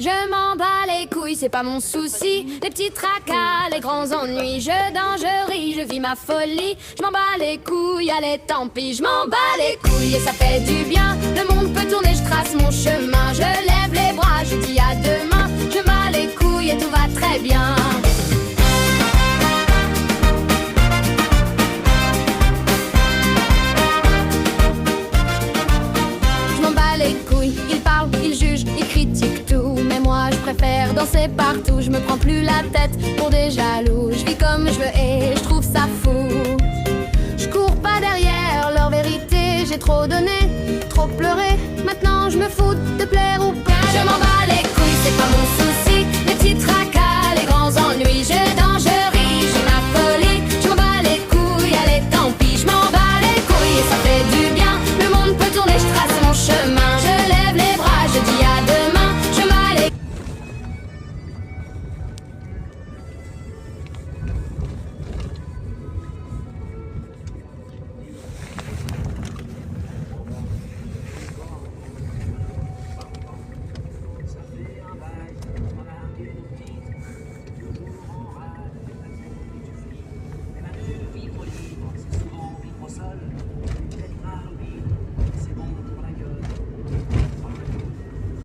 Je m'en bats les couilles, c'est pas mon souci. Les petits tracas, les grands ennuis. Je danse, je ris, je vis ma folie. Je m'en bats les couilles, allez tant pis. Je m'en bats les couilles et ça fait du bien. Le monde peut tourner, je trace mon chemin. Je lève les bras, je dis à demain. Je bats les couilles et tout va très bien. Je m'en bats les couilles, ils parlent, ils jugent, ils critiquent tout. Mais moi je préfère danser partout. Je me prends plus la tête pour des jaloux. Je vis comme je veux et je trouve ça fou. Je cours pas derrière leur vérité. J'ai trop donné, trop pleuré. Maintenant je me fous de plaire ou pas. Je m'en bats les couilles.